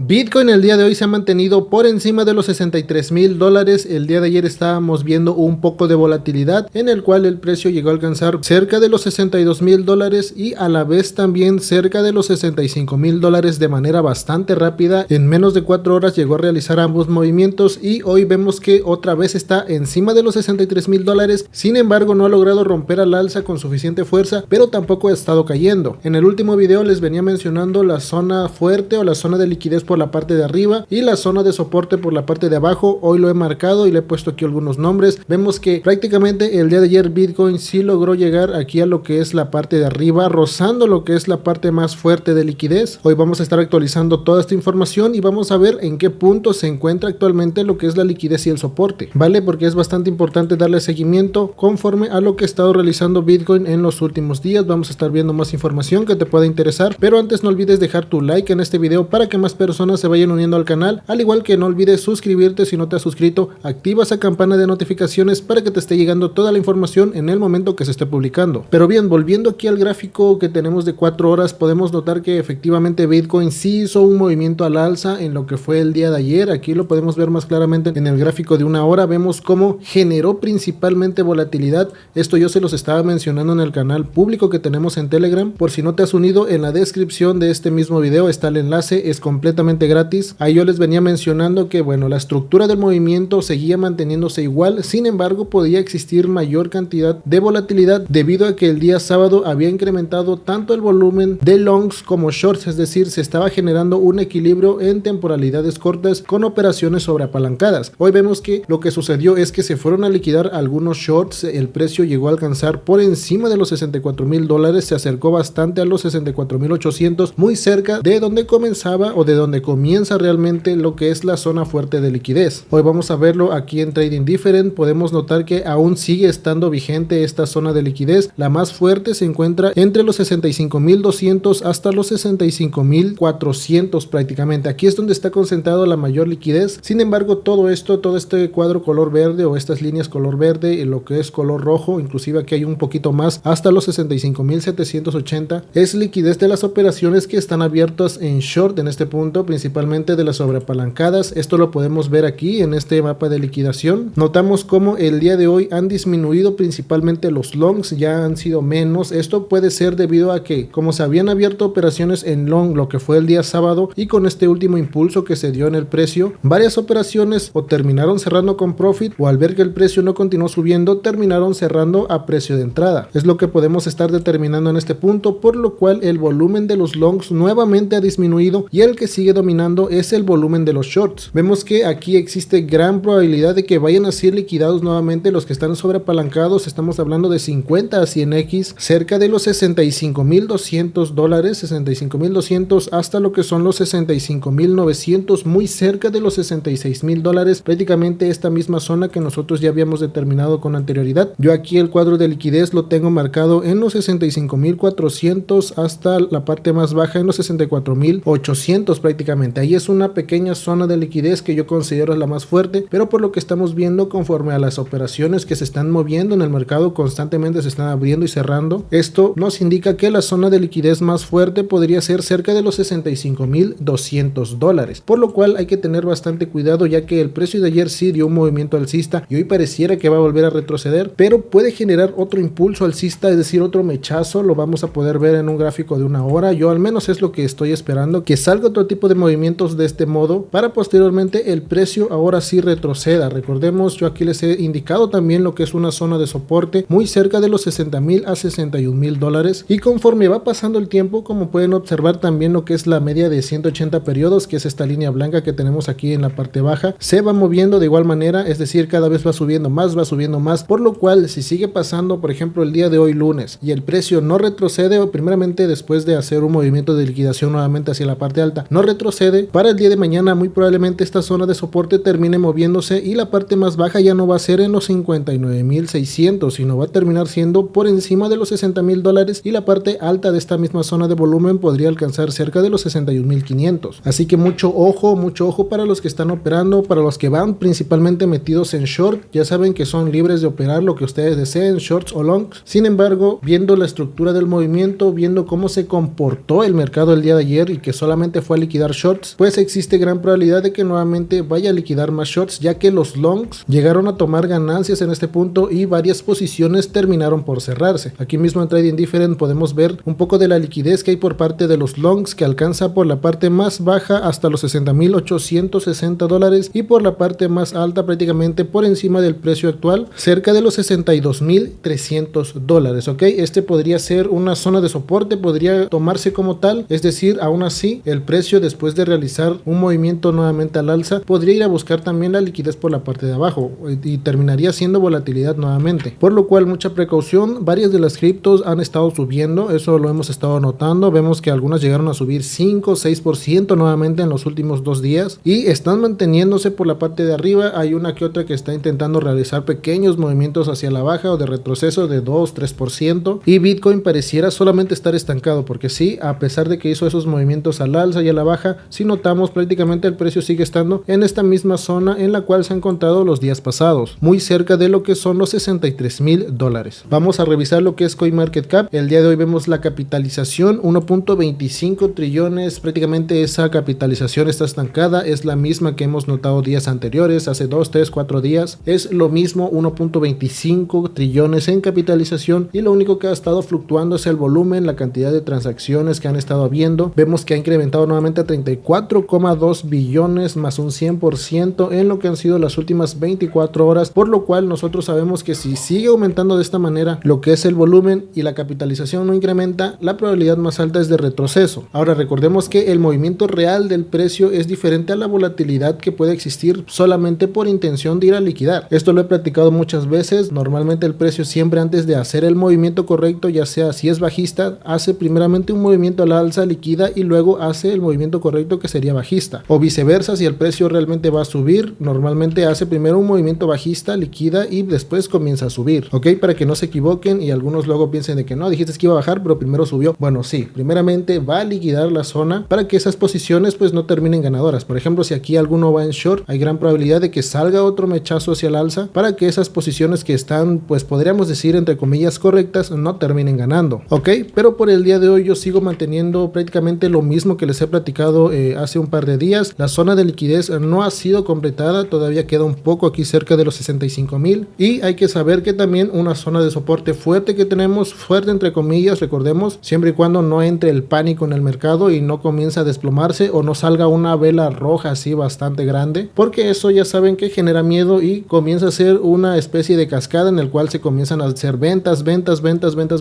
Bitcoin el día de hoy se ha mantenido por encima de los $63,000. El día de ayer estábamos viendo un poco de volatilidad en el cual el precio llegó a alcanzar cerca de los $62,000 y a la vez también cerca de los $65,000 de manera bastante rápida. En menos de 4 horas llegó a realizar ambos movimientos y hoy vemos que otra vez está encima de los $63,000. Sin embargo, no ha logrado romper al alza con suficiente fuerza, pero tampoco ha estado cayendo. En el último video les venía mencionando la zona fuerte o la zona de liquidez por la parte de arriba y la zona de soporte por la parte de abajo. Hoy lo he marcado y le he puesto aquí algunos nombres. Vemos que prácticamente el día de ayer Bitcoin sí logró llegar aquí a lo que es la parte de arriba, rozando lo que es la parte más fuerte de liquidez. Hoy vamos a estar actualizando toda esta información y vamos a ver en qué punto se encuentra actualmente lo que es la liquidez y el soporte, ¿vale? Porque es bastante importante darle seguimiento conforme a lo que ha estado realizando Bitcoin en los últimos días. Vamos a estar viendo más información que te pueda interesar, pero antes no olvides dejar tu like en este video para que más personas se vayan uniendo al canal, al igual que no olvides suscribirte si no te has suscrito, activa esa campana de notificaciones para que te esté llegando toda la información en el momento que se esté publicando. Pero bien, volviendo aquí al gráfico que tenemos de 4 horas, podemos notar que efectivamente Bitcoin sí hizo un movimiento al alza en lo que fue el día de ayer. Aquí lo podemos ver más claramente en el gráfico de 1 hora, vemos cómo generó principalmente volatilidad. Esto yo se los estaba mencionando en el canal público que tenemos en Telegram. Por si no te has unido, en la descripción de este mismo video está el enlace, es completamente gratis. Ahí yo les venía mencionando que bueno, la estructura del movimiento seguía manteniéndose igual, sin embargo podía existir mayor cantidad de volatilidad debido a que el día sábado había incrementado tanto el volumen de longs como shorts, es decir, se estaba generando un equilibrio en temporalidades cortas con operaciones sobreapalancadas. Hoy vemos que lo que sucedió es que se fueron a liquidar algunos shorts, el precio llegó a alcanzar por encima de los $64,000, se acercó bastante a los 64,800, muy cerca de donde comenzaba o de donde comienza realmente lo que es la zona fuerte de liquidez. Hoy vamos a verlo aquí en Trading Different. Podemos notar que aún sigue estando vigente esta zona de liquidez. La más fuerte se encuentra entre los 65,200 hasta los 65,400 prácticamente. Aquí es donde está concentrado la mayor liquidez. Sin embargo, todo este cuadro color verde o estas líneas color verde, lo que es color rojo, inclusive aquí hay un poquito más hasta los 65,780, es liquidez de las operaciones que están abiertas en short en este punto, principalmente de las sobreapalancadas. Esto lo podemos ver aquí en este mapa de liquidación. Notamos cómo el día de hoy han disminuido principalmente los longs, ya han sido menos. Esto puede ser debido a que como se habían abierto operaciones en long lo que fue el día sábado y con este último impulso que se dio en el precio, varias operaciones o terminaron cerrando con profit o al ver que el precio no continuó subiendo terminaron cerrando a precio de entrada. Es lo que podemos estar determinando en este punto, por lo cual el volumen de los longs nuevamente ha disminuido y el que sigue dominando es el volumen de los shorts. Vemos que aquí existe gran probabilidad de que vayan a ser liquidados nuevamente los que están sobreapalancados. Estamos hablando de 50 a 100x, cerca de los $65,200, 65,200 hasta lo que son los 65,900, muy cerca de los $66,000, prácticamente esta misma zona que nosotros ya habíamos determinado con anterioridad. Yo aquí el cuadro de liquidez lo tengo marcado en los 65,400 hasta la parte más baja en los 64,800 prácticamente. Ahí es una pequeña zona de liquidez que yo considero la más fuerte, pero por lo que estamos viendo conforme a las operaciones que se están moviendo en el mercado, constantemente se están abriendo y cerrando, esto nos indica que la zona de liquidez más fuerte podría ser cerca de los $65,200, por lo cual hay que tener bastante cuidado, ya que el precio de ayer sí dio un movimiento alcista y hoy pareciera que va a volver a retroceder, pero puede generar otro impulso alcista, es decir, otro mechazo. Lo vamos a poder ver en un gráfico de 1 hora. Yo al menos es lo que estoy esperando, que salga otro tipo de movimientos de este modo para posteriormente el precio ahora sí retroceda. Recordemos, yo aquí les he indicado también lo que es una zona de soporte muy cerca de los $60,000 a $61,000 y conforme va pasando el tiempo, como pueden observar también lo que es la media de 180 periodos, que es esta línea blanca que tenemos aquí en la parte baja, se va moviendo de igual manera, es decir, cada vez va subiendo más, por lo cual si sigue pasando, por ejemplo, el día de hoy lunes y el precio no retrocede, o primeramente después de hacer un movimiento de liquidación nuevamente hacia la parte alta, no retrocede, para el día de mañana muy probablemente esta zona de soporte termine moviéndose y la parte más baja ya no va a ser en los 59,600, sino va a terminar siendo por encima de los $60,000 y la parte alta de esta misma zona de volumen podría alcanzar cerca de los 61,500. Así que mucho ojo para los que están operando, para los que van principalmente metidos en short, ya saben que son libres de operar lo que ustedes deseen, shorts o longs. Sin embargo, viendo la estructura del movimiento, viendo cómo se comportó el mercado el día de ayer y que solamente fue a liquidar liquidar shorts, pues existe gran probabilidad de que nuevamente vaya a liquidar más shorts, ya que los longs llegaron a tomar ganancias en este punto y varias posiciones terminaron por cerrarse. Aquí mismo en Trading Different podemos ver un poco de la liquidez que hay por parte de los longs, que alcanza por la parte más baja hasta los $60,860 y por la parte más alta prácticamente por encima del precio actual, cerca de los $62,300, ¿ok? Este podría ser una zona de soporte, podría tomarse como tal, es decir, aún así el precio, después de realizar un movimiento nuevamente al alza, podría ir a buscar también la liquidez por la parte de abajo y terminaría siendo volatilidad nuevamente, por lo cual mucha precaución. Varias de las criptos han estado subiendo, eso lo hemos estado notando, vemos que algunas llegaron a subir 5 o 6% nuevamente en los últimos 2 días y están manteniéndose por la parte de arriba. Hay una que otra que está intentando realizar pequeños movimientos hacia la baja o de retroceso de 2-3%, y Bitcoin pareciera solamente estar estancado, porque sí, a pesar de que hizo esos movimientos al alza y a la baja, si notamos prácticamente el precio sigue estando en esta misma zona en la cual se ha encontrado los días pasados, muy cerca de lo que son los $63,000. Vamos a revisar lo que es CoinMarketCap. El día de hoy vemos la capitalización 1.25 trillones, prácticamente esa capitalización está estancada, es la misma que hemos notado días anteriores, hace 2, 3, 4 días, es lo mismo, 1.25 trillones en capitalización, y lo único que ha estado fluctuando es el volumen, la cantidad de transacciones que han estado habiendo. Vemos que ha incrementado nuevamente a 34,2 billones más un 100% en lo que han sido las últimas 24 horas, por lo cual nosotros sabemos que si sigue aumentando de esta manera lo que es el volumen y la capitalización no incrementa, la probabilidad más alta es de retroceso. Ahora recordemos que el movimiento real del precio es diferente a la volatilidad que puede existir solamente por intención de ir a liquidar. Esto lo he platicado muchas veces. Normalmente el precio siempre, antes de hacer el movimiento correcto, ya sea si es bajista, hace primeramente un movimiento a la alza, liquida y luego hace el movimiento correcto que sería bajista, o viceversa. Si el precio realmente va a subir, normalmente hace primero un movimiento bajista, liquida y después comienza a subir, ok, para que no se equivoquen y algunos luego piensen de que no, dijiste que iba a bajar pero primero subió. Bueno, sí, primeramente va a liquidar la zona para que esas posiciones pues no terminen ganadoras. Por ejemplo, si aquí alguno va en short, hay gran probabilidad de que salga otro mechazo hacia el alza para que esas posiciones que están, pues podríamos decir entre comillas correctas, no terminen ganando, ok. Pero por el día de hoy yo sigo manteniendo prácticamente lo mismo que les he platicado hace un par de días. La zona de liquidez no ha sido completada, todavía queda un poco aquí cerca de los 65,000, y hay que saber que también una zona de soporte fuerte que tenemos, fuerte entre comillas, recordemos, siempre y cuando no entre el pánico en el mercado y no comienza a desplomarse o no salga una vela roja así bastante grande, porque eso ya saben que genera miedo y comienza a ser una especie de cascada en el cual se comienzan a hacer ventas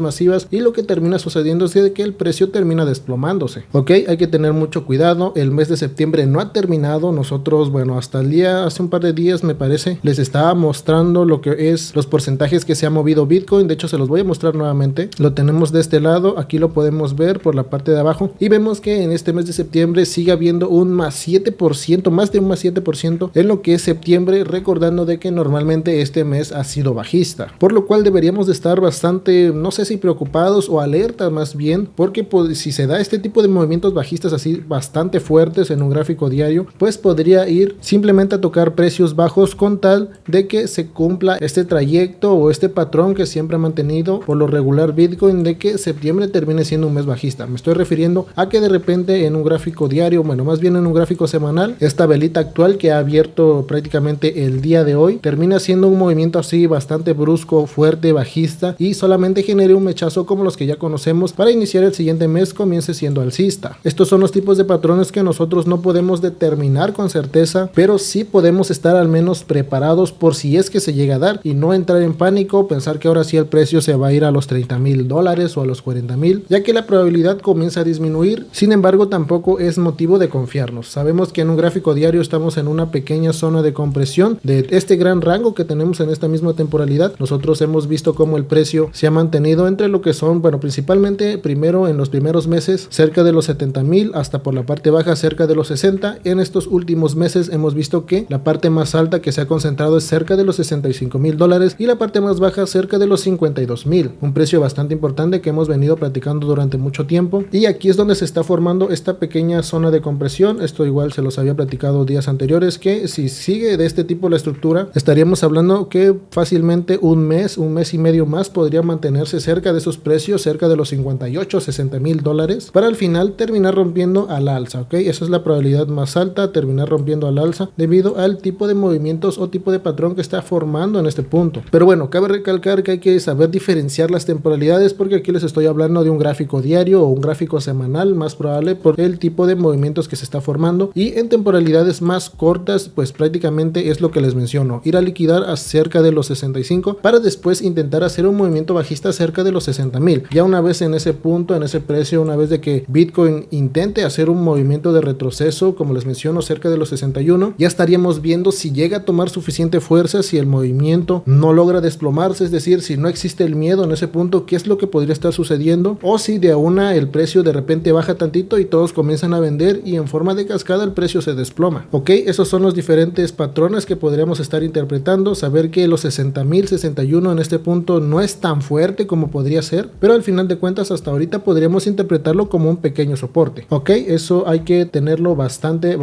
masivas, y lo que termina sucediendo es que el precio termina desplomándose, ok. Hay que tener mucho cuidado. El mes de septiembre no ha terminado. Nosotros, bueno, hasta el día, hace un par de días me parece, les estaba mostrando lo que es los porcentajes que se ha movido Bitcoin. De hecho se los voy a mostrar nuevamente. Lo tenemos de este lado, aquí lo podemos ver por la parte de abajo, y vemos que en este mes de septiembre sigue habiendo un más 7%, más de un más 7% en lo que es septiembre, recordando de que normalmente este mes ha sido bajista, por lo cual deberíamos de estar bastante, no sé si preocupados o alertas más bien, porque pues, si se da este tipo de movimientos bajistas así bastante fuertes en un gráfico diario, pues podría ir simplemente a tocar precios bajos con tal de que se cumpla este trayecto o este patrón que siempre ha mantenido por lo regular Bitcoin, de que septiembre termine siendo un mes bajista. Me estoy refiriendo a que de repente en un gráfico diario, bueno, más bien en un gráfico semanal, esta velita actual que ha abierto prácticamente el día de hoy termina siendo un movimiento así bastante brusco, fuerte, bajista, y solamente genere un mechazo como los que ya conocemos para iniciar el siguiente mes comience siendo alcista. Estos son los tipos de patrones que nosotros no podemos determinar con certeza, pero sí podemos estar al menos preparados por si es que se llega a dar, y no entrar en pánico, pensar que ahora sí el precio se va a ir a los $30,000 o a los 40,000, ya que la probabilidad comienza a disminuir. Sin embargo, tampoco es motivo de confiarnos. Sabemos que en un gráfico diario estamos en una pequeña zona de compresión de este gran rango que tenemos en esta misma temporalidad. Nosotros hemos visto cómo el precio se ha mantenido entre lo que son, bueno, principalmente primero en los primeros meses cerca de los 70,000 hasta por la parte baja cerca de los 60. En estos últimos meses hemos visto que la parte más alta que se ha concentrado es cerca de los $65,000 y la parte más baja cerca de los 52,000, un precio bastante importante que hemos venido platicando durante mucho tiempo, y aquí es donde se está formando esta pequeña zona de compresión. Esto igual se los había platicado días anteriores, que si sigue de este tipo la estructura, estaríamos hablando que fácilmente un mes y medio más podría mantenerse cerca de esos precios, cerca de los $58, $60,000, para al final terminar rompiendo a la alza, ¿ok? Esa es la probabilidad más alta, terminar rompiendo al alza debido al tipo de movimientos o tipo de patrón que está formando en este punto. Pero bueno, cabe recalcar que hay que saber diferenciar las temporalidades, porque aquí les estoy hablando de un gráfico diario o un gráfico semanal, más probable por el tipo de movimientos que se está formando, y en temporalidades más cortas pues prácticamente es lo que les menciono, ir a liquidar a cerca de los 65 para después intentar hacer un movimiento bajista cerca de los 60,000. Ya una vez en ese punto, en ese precio, una vez de que Bitcoin intente hacer un movimiento de retroceso, como les menciono, cerca de los 61, ya estaríamos viendo si llega a tomar suficiente fuerza, si el movimiento no logra desplomarse, es decir, si no existe el miedo en ese punto, qué es lo que podría estar sucediendo, o si de una el precio de repente baja tantito y todos comienzan a vender y en forma de cascada el precio se desploma. Ok, esos son los diferentes patrones que podríamos estar interpretando, saber que los 60,000, 61 en este punto no es tan fuerte como podría ser, pero al final de cuentas hasta ahorita podríamos interpretarlo como un pequeño soporte. Ok, eso hay que tenerlo bastante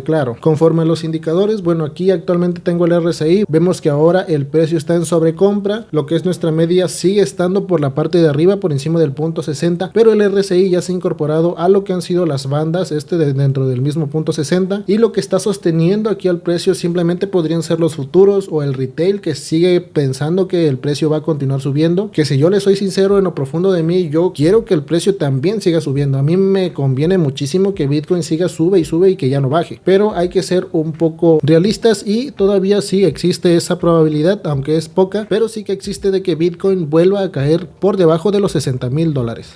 claro. Conforme a los indicadores, bueno, aquí actualmente tengo el RSI, vemos que ahora el precio está en sobrecompra, lo que es nuestra media sigue estando por la parte de arriba, por encima del punto 60, pero el RSI ya se ha incorporado a lo que han sido las bandas dentro del mismo punto 60, y lo que está sosteniendo aquí al precio simplemente podrían ser los futuros o el retail, que sigue pensando que el precio va a continuar subiendo, que si yo le soy sincero, en lo profundo de mí yo quiero que el precio también siga subiendo. A mí me conviene muchísimo que Bitcoin siga sube y que ya no baje, pero hay que ser un poco realistas y todavía sí existe esa probabilidad, aunque es poca, pero sí que existe de que Bitcoin vuelva a caer por debajo de los $60,000.